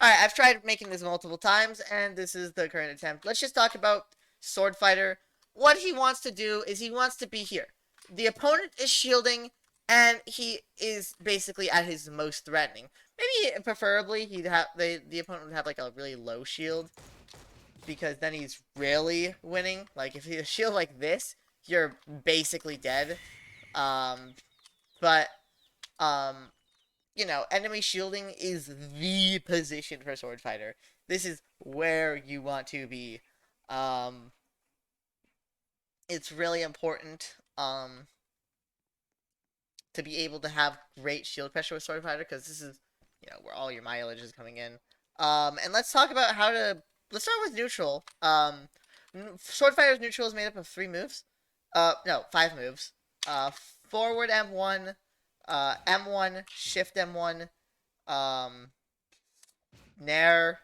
Alright, I've tried making this multiple times, and this is the current attempt. Let's just talk about Swordfighter. What he wants to do is he wants to be here. The opponent is shielding, and he is basically at his most threatening. Maybe, preferably, the opponent would have like a really low shield, because then he's really winning. Like, if he has a shield like this, you're basically dead. Um, but, um, you know, enemy shielding is the position for Swordfighter. This is where you want to be. Um, it's really important to be able to have great shield pressure with Swordfighter, because this is, you know, where all your mileage is coming in. And let's talk about how to. Let's start with neutral. Swordfighter's neutral is made up of 3 moves. No, 5 moves. Forward M1, M1, Shift M1, um, Nair,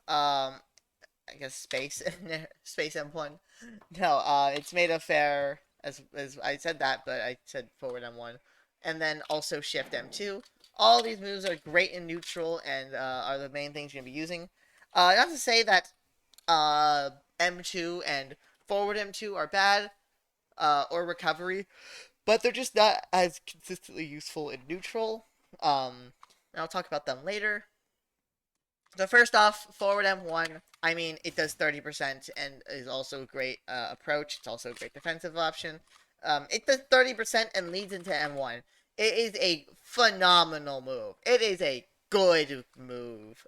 I guess space, space M1. No, it's made of fair, as I said that, but I said forward M1. And then also shift M2. All these moves are great in neutral and are the main things you're going to be using. Not to say that M2 and forward M2 are bad, or recovery, but they're just not as consistently useful in neutral. And I'll talk about them later. So first off, forward M1. I mean, it does 30% and is also a great approach. It's also a great defensive option. It does 30% and leads into M1. It is a phenomenal move. It is a good move.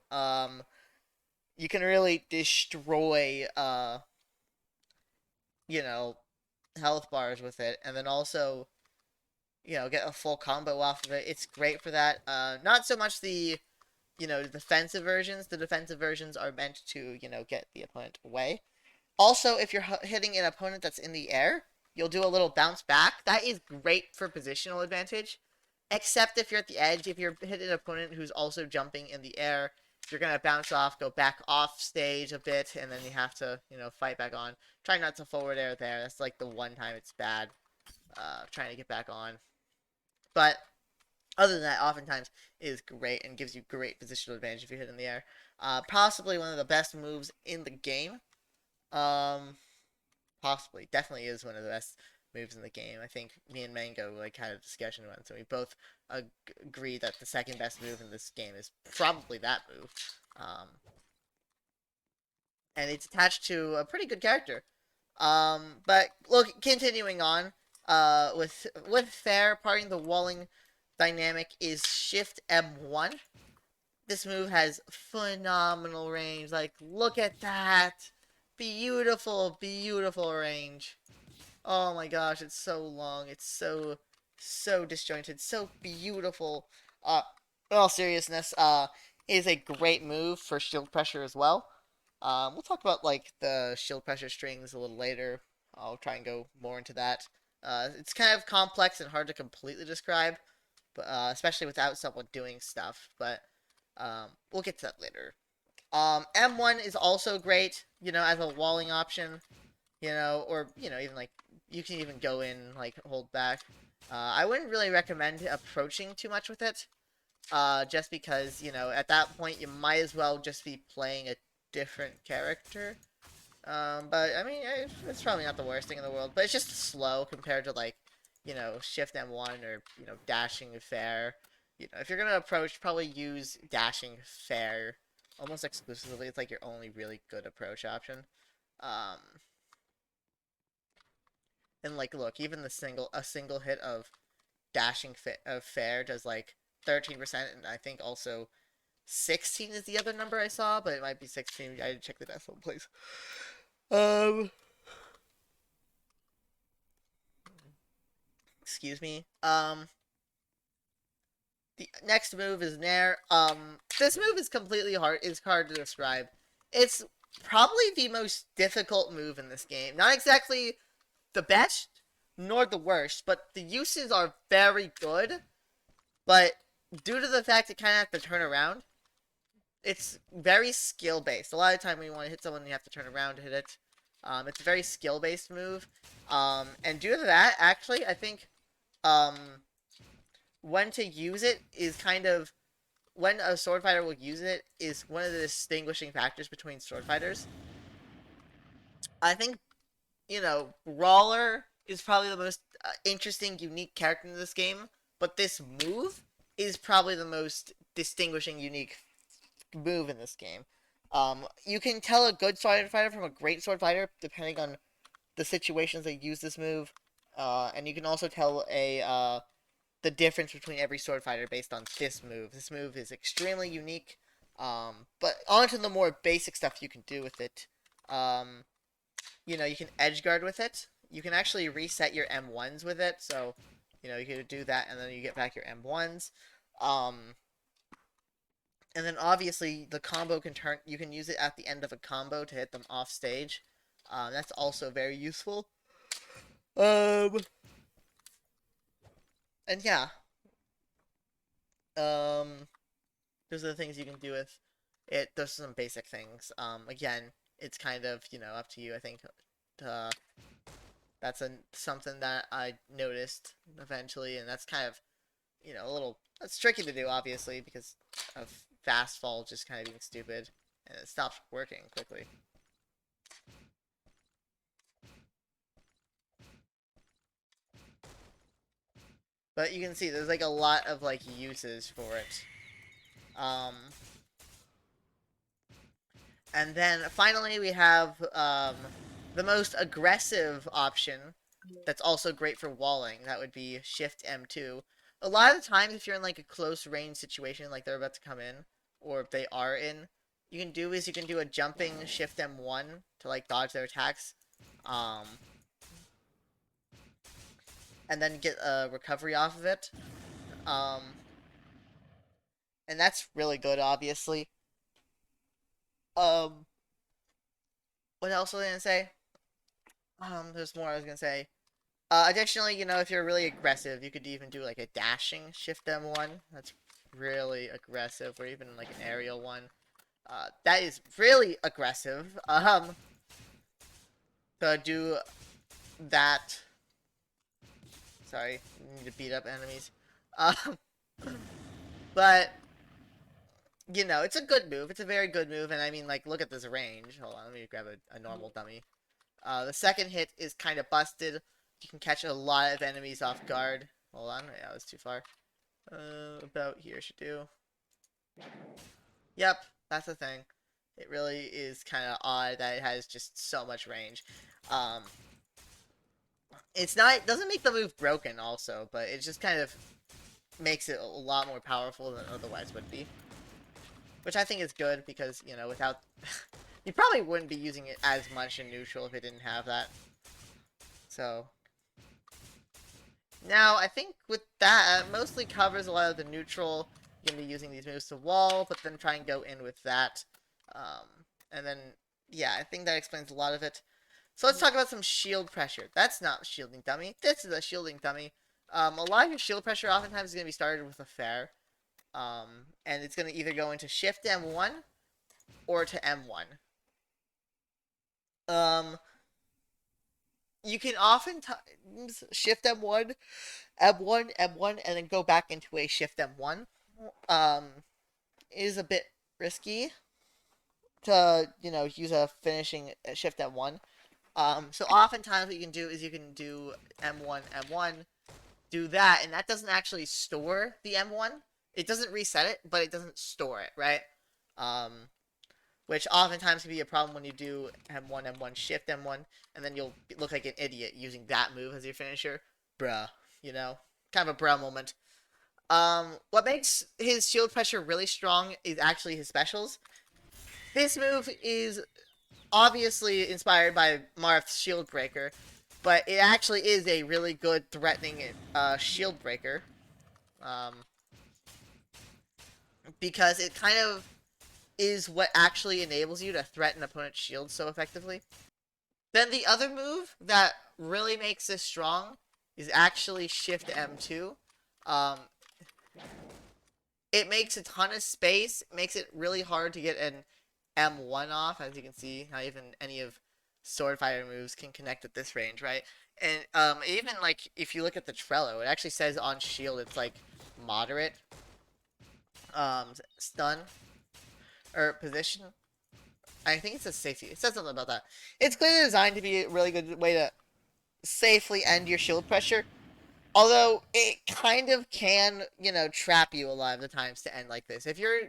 You can really destroy, you know, health bars with it, and then also, you know, get a full combo off of it. It's great for that. Not so much the, you know, the defensive versions. The defensive versions are meant to, you know, get the opponent away. Also, if you're hitting an opponent that's in the air, you'll do a little bounce back. That is great for positional advantage. Except if you're at the edge, if you're hitting an opponent who's also jumping in the air, you're going to bounce off, go back off stage a bit, and then you have to, you know, fight back on. Try not to forward air there. That's like the one time it's bad, trying to get back on. But other than that, oftentimes it is great and gives you great positional advantage if you hit in the air. Possibly one of the best moves in the game. Um, Possibly, definitely is one of the best moves in the game. I think me and Mango like had a discussion once, and we both agree that the second best move in this game is probably that move. Um, and it's attached to a pretty good character. But look, continuing on, with fair, parting the walling dynamic is Shift M1. This move has phenomenal range. Like, look at that. Beautiful, beautiful range. Oh my gosh, it's so long. It's so disjointed. So beautiful. In all seriousness, it is a great move for shield pressure as well. We'll talk about, like, the shield pressure strings a little later. I'll try and go more into that. It's kind of complex and hard to completely describe, but especially without someone doing stuff. But we'll get to that later. M1 is also great, you know, as a walling option, you know, or, you know, even like you can even go in, like, hold back. I wouldn't really recommend approaching too much with it, just because, you know, at that point you might as well just be playing a different character. But I mean, it's probably not the worst thing in the world, but it's just slow compared to, like, you know, Shift M1 or, you know, dashing fair. You know, if you're gonna approach, probably use dashing fair almost exclusively. It's like your only really good approach option. Um, and like, look, even a single hit of dashing of fair does like 13%, and I think also 16 is the other number I saw, but it might be 16. I didn't check the decimal place. Um, Excuse me. The next move is Nair. This move is completely hard. It's hard to describe. It's probably the most difficult move in this game. Not exactly the best, nor the worst, but the uses are very good. But due to the fact it kind of have to turn around, it's very skill based. A lot of time when you want to hit someone, you have to turn around to hit it. It's a very skill based move. And due to that, actually, I think um, when to use it is kind of when a sword fighter will use it is one of the distinguishing factors between sword fighters. I think, Brawler is probably the most interesting, unique character in this game, but this move is probably the most distinguishing, unique move in this game. You can tell a good sword fighter from a great sword fighter depending on the situations they use this move, and you can also tell the difference between every sword fighter based on this move. This move is extremely unique. But on to the more basic stuff you can do with it. You can edge guard with it. You can actually reset your M1s with it. So, you can do that and then you get back your M1s. And then obviously the combo can turn. You can use it at the end of a combo to hit them off stage. That's also very useful. And yeah. Those are the things you can do with it. Those are some basic things. Again, it's kind of up to you. I think that's something that I noticed eventually, and that's kind of a little that's tricky to do, obviously, because of fast fall just kind of being stupid, and it stops working quickly. But you can see there's like a lot of like uses for it. And then finally we have the most aggressive option that's also great for walling. That would be Shift M2. A lot of the times if you're in like a close range situation, like they're about to come in, or if they are in, you can do a jumping Shift M1 to like dodge their attacks. And then get a recovery off of it. And that's really good, obviously. What else was I gonna say? There's more I was gonna say. Additionally, if you're really aggressive, you could even do like a dashing Shift M1. That's really aggressive, or even like an aerial one. That is really aggressive. To do that. Sorry, need to beat up enemies. But it's a good move. It's a very good move, and I mean, like, look at this range. Hold on, let me grab a normal dummy. The second hit is kind of busted. You can catch a lot of enemies off guard. Hold on, yeah, that was too far. About here should do. Yep, that's the thing. It really is kind of odd that it has just so much range. It doesn't make the move broken also, but it just kind of makes it a lot more powerful than otherwise would be. Which I think is good because, without... you probably wouldn't be using it as much in neutral if it didn't have that. So... Now, I think with that, it mostly covers a lot of the neutral. You're going to be using these moves to wall, but then try and go in with that. And then, yeah, I think that explains a lot of it. So let's talk about some shield pressure. That's not shielding dummy. This is a shielding dummy. A lot of your shield pressure oftentimes is going to be started with a fair. And it's going to either go into Shift M1 or to M1. You can oftentimes Shift M1, M1, M1, and then go back into a Shift M1. It is a bit risky to, use a finishing Shift M1. So oftentimes what you can do is you can do M1, M1, do that, and that doesn't actually store the M1. It doesn't reset it, but it doesn't store it, right? Which oftentimes can be a problem when you do M1, M1, Shift M1, and then you'll look like an idiot using that move as your finisher. Bruh, kind of a bruh moment. What makes his shield pressure really strong is actually his specials. This move is obviously inspired by Marth's Shield Breaker, but it actually is a really good threatening shield breaker. Because it kind of is what actually enables you to threaten opponent's shield so effectively. Then the other move that really makes this strong is actually Shift M2. It makes a ton of space. It makes it really hard to get an M1 off, as you can see. Not even any of Swordfighter moves can connect at this range, right? And even like if you look at the Trello, it actually says on shield it's like moderate. stun or position. I think it says safety. It says something about that. It's clearly designed to be a really good way to safely end your shield pressure. Although it kind of can, trap you a lot of the times to end like this. If you're,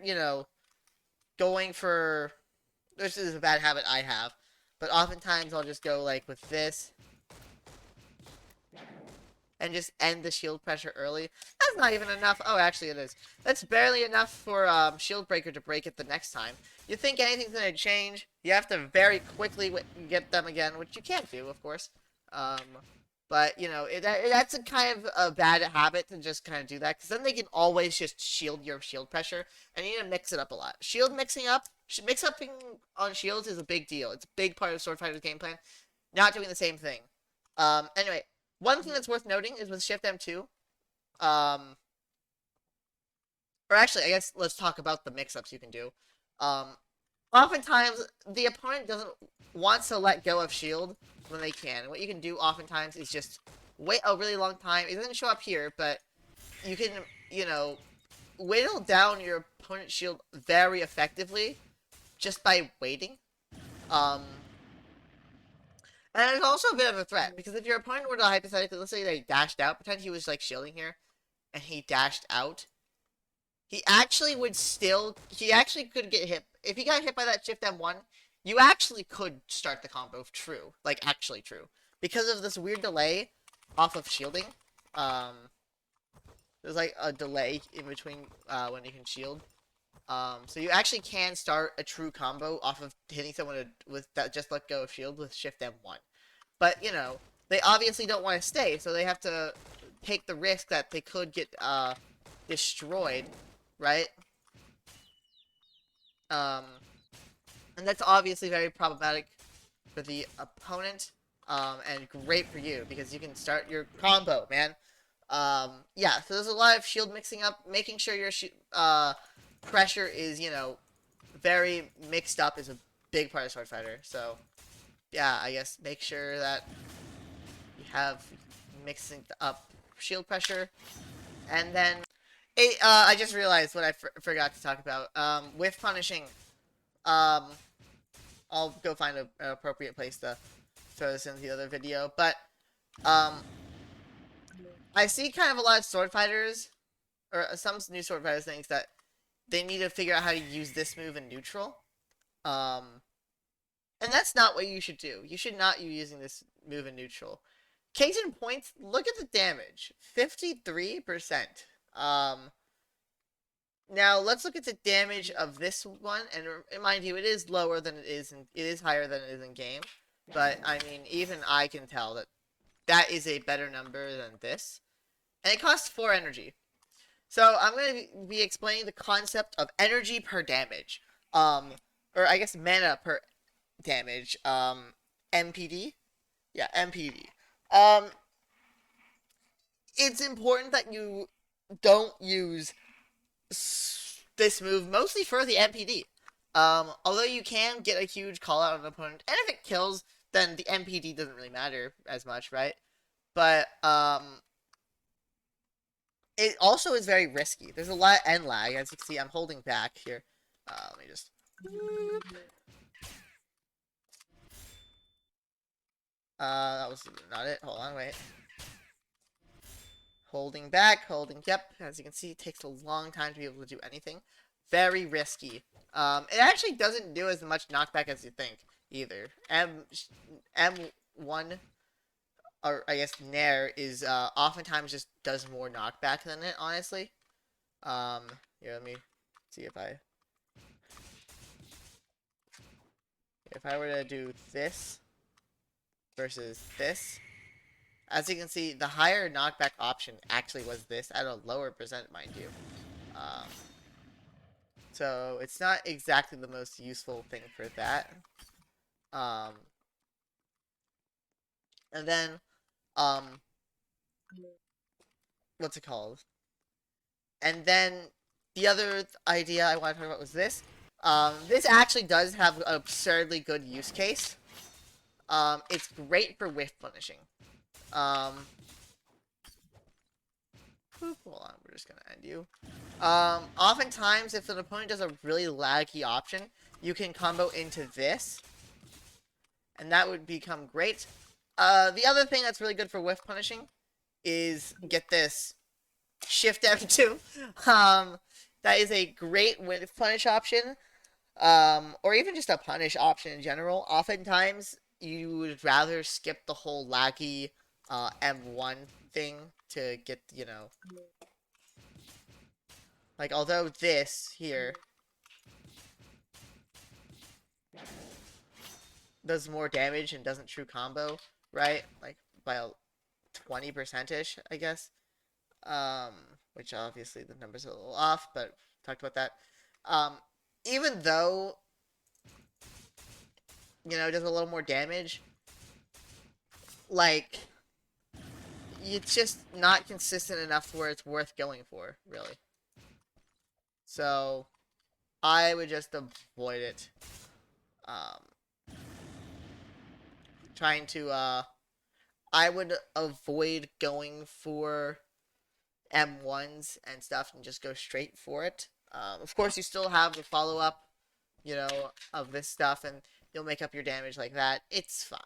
going for... This is a bad habit I have. But oftentimes I'll just go like with this. And just end the shield pressure early. That's not even enough. Oh, actually it is. That's barely enough for Shield Breaker to break it the next time. You think anything's going to change, you have to very quickly get them again, which you can't do, of course. But, that's a kind of a bad habit to just kind of do that, because then they can always just shield your shield pressure, and you need to mix it up a lot. Mix-upping on shields is a big deal. It's a big part of Swordfighter's game plan. Not doing the same thing. Anyway, one thing that's worth noting is with Shift M2, or actually, I guess let's talk about the mix-ups you can do. Oftentimes, the opponent doesn't want to let go of shield when they can. And what you can do oftentimes is just wait a really long time. It doesn't show up here, but you can, whittle down your opponent's shield very effectively just by waiting. And it's also a bit of a threat, because if your opponent were to hypothetically, let's say they dashed out, pretend he was like shielding here, and he dashed out, he actually could get hit. If he got hit by that Shift M1, you actually could start the combo true. Like, actually true. Because of this weird delay off of shielding. There's like a delay in between when you can shield. So you actually can start a true combo off of hitting someone with that just let go of shield with Shift M1. But, they obviously don't want to stay, so they have to take the risk that they could get destroyed, right? And that's obviously very problematic for the opponent, and great for you, because you can start your combo, man. Yeah, so there's a lot of shield mixing up, making sure your pressure is, very mixed up is a big part of Swordfighter. So, yeah, I guess make sure that you have mixing up shield pressure. And then, I just realized what I forgot to talk about. With punishing, I'll go find an appropriate place to throw this into the other video. But, I see kind of a lot of sword fighters, or some new sword fighters think that they need to figure out how to use this move in neutral. And that's not what you should do. You should not be using this move in neutral. Case in point, look at the damage. 53%. Now, let's look at the damage of this one, and mind you, it is lower than it is higher than it is in game. But, I mean, even I can tell that that is a better number than this. And it costs 4 energy. So, I'm going to be explaining the concept of energy per damage. Or I guess mana per damage. MPD? Yeah, MPD. It's important that you don't use this move mostly for the MPD. Although you can get a huge call out on an opponent, and if it kills, then the MPD doesn't really matter as much, right? But, it also is very risky. There's a lot of end lag, as you can see. I'm holding back here. Let me just... that was not it. Hold on, wait. Holding back, yep. As you can see, it takes a long time to be able to do anything. Very risky. It actually doesn't do as much knockback as you think, either. M1, or I guess Nair, is, oftentimes just does more knockback than it, honestly. Here, let me see if I were to do this versus this. As you can see, the higher knockback option actually was this, at a lower percent, mind you. So, it's not exactly the most useful thing for that. And then, what's it called? And then, the other idea I want to talk about was this. This actually does have an absurdly good use case. It's great for whiff punishing. Hold on, we're just gonna end you. Oftentimes, if an opponent does a really laggy option, you can combo into this, and that would become great. The other thing that's really good for whiff punishing is, get this, Shift F2. That is a great whiff punish option, or even just a punish option in general. Oftentimes, you would rather skip the whole laggy M1 thing to get, you know, like, although this here does more damage and doesn't true combo, right? Like, by a 20%-ish, I guess. Um, which obviously the numbers are a little off, but talked about that. Um, Even though, you know, it does a little more damage, like, it's just not consistent enough to where it's worth going for, really. So, I would just avoid it. Trying to, I would avoid going for M1s and stuff and just go straight for it. Of course, you still have the follow-up, you know, of this stuff, and you'll make up your damage like that. It's fine,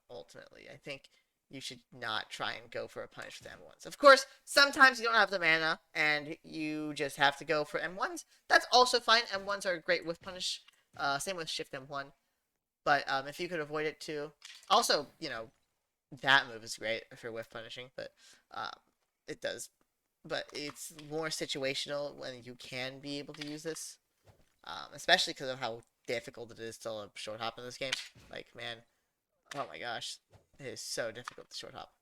ultimately. I think you should not try and go for a punish with M1s. Of course, sometimes you don't have the mana, and you just have to go for M1s. That's also fine. M1s are great with punish. Same with Shift M1. But if you could avoid it too. Also, you know, that move is great for whiff punishing, but it does. But it's more situational when you can be able to use this. Especially because of how difficult it is to short hop in this game. Like, man, oh my gosh. It is so difficult to short hop.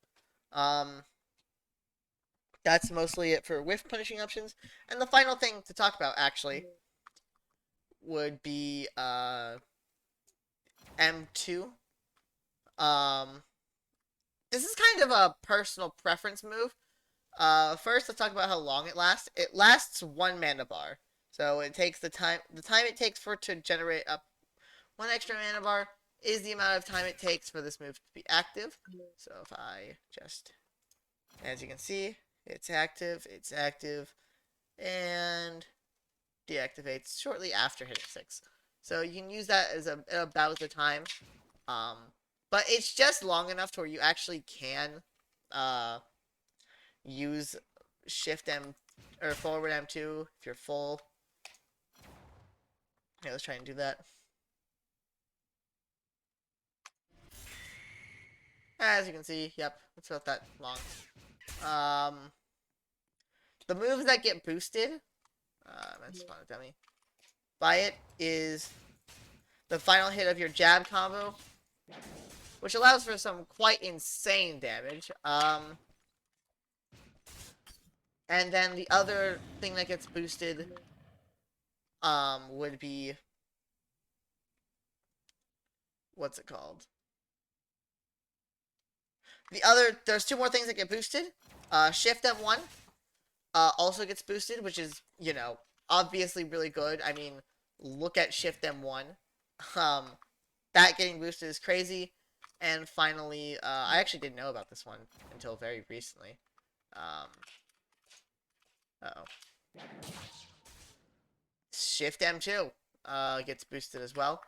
That's mostly it for whiff punishing options. And the final thing to talk about, actually, would be M2. This is kind of a personal preference move. First, let's talk about how long it lasts. It lasts 1 mana bar. So it takes the time it takes for it to generate up 1 extra mana bar is the amount of time it takes for this move to be active. So if I just, as you can see, it's active, and deactivates shortly after hitting 6. So you can use that as about the time. But it's just long enough to where you actually can use Shift M or forward M2 if you're full. Okay, let's try and do that. As you can see, yep, it's about that long. The moves that get boosted, that's spawn a dummy, by it is the final hit of your jab combo, which allows for some quite insane damage. And then the other thing that gets boosted would be, what's it called? There's 2 more things that get boosted. Shift M1 also gets boosted, which is, you know, obviously really good. I mean, look at Shift M1. That getting boosted is crazy. And finally, I actually didn't know about this one until very recently. Uh-oh. Shift M2 gets boosted as well.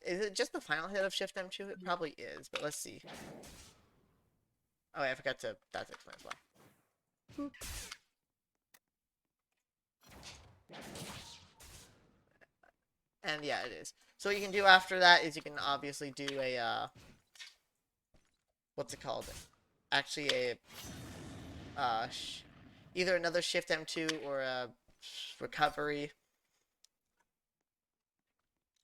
Is it just the final hit of Shift M2? It probably is, but let's see. Oh, yeah, I forgot to... That's explain as well. And yeah, it is. So what you can do after that is you can obviously do a, what's it called? Actually either another Shift M2 or a recovery.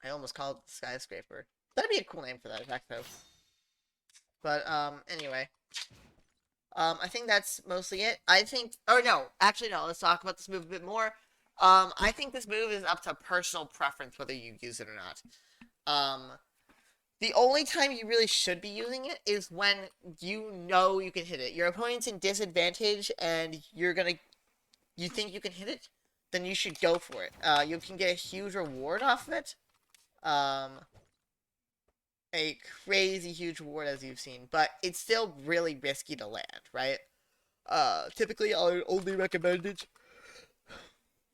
I almost called it Skyscraper. That'd be a cool name for that attack, though. But, anyway. I think that's mostly it. I think... Oh, no. Actually, no. Let's talk about this move a bit more. I think this move is up to personal preference whether you use it or not. The only time you really should be using it is when you know you can hit it. Your opponent's in disadvantage and you think you can hit it, then you should go for it. You can get a huge reward off of it. a crazy huge reward as you've seen, but it's still really risky to land, right? Typically I would only recommend it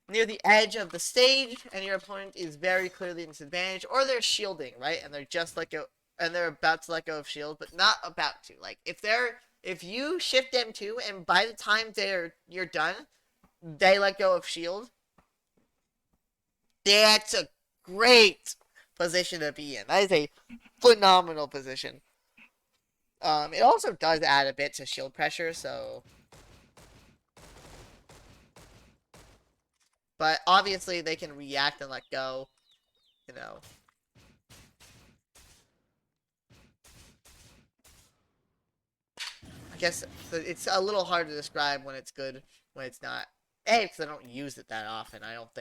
near the edge of the stage, and your opponent is very clearly in disadvantage, or they're shielding, right? And they're just like a, and they're about to let go of shield, but not about to. Like if you shift them to, and by the time you're done, they let go of shield. That's a great position to be in. That is a phenomenal position. It also does add a bit to shield pressure, so. But obviously they can react and let go, you know. I guess it's a little hard to describe when it's good, when it's not. A, because I don't use it that often. I don't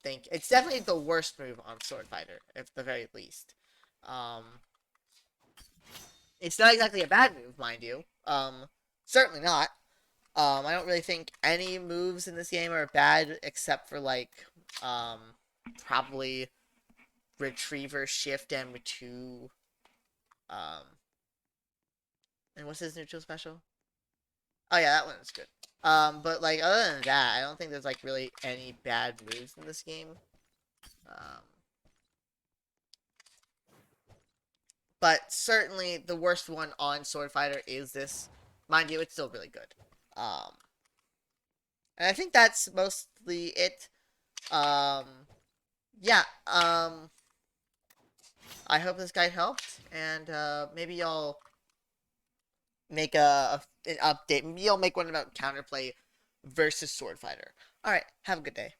think it's definitely the worst move on Swordfighter, at the very least. Um, it's not exactly a bad move, mind you. Certainly not. I don't really think any moves in this game are bad except for like, um, probably Retriever Shift M2. Um, and what's his neutral special? Oh yeah, that one is good. But like other than that, I don't think there's like really any bad moves in this game. Um, but certainly the worst one on Swordfighter is this. Mind you, it's still really good. Um, and I think that's mostly it. Um, yeah. I hope this guide helped, and maybe y'all make an update. Maybe I'll make one about counterplay versus Swordfighter. All right, have a good day.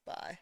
Bye.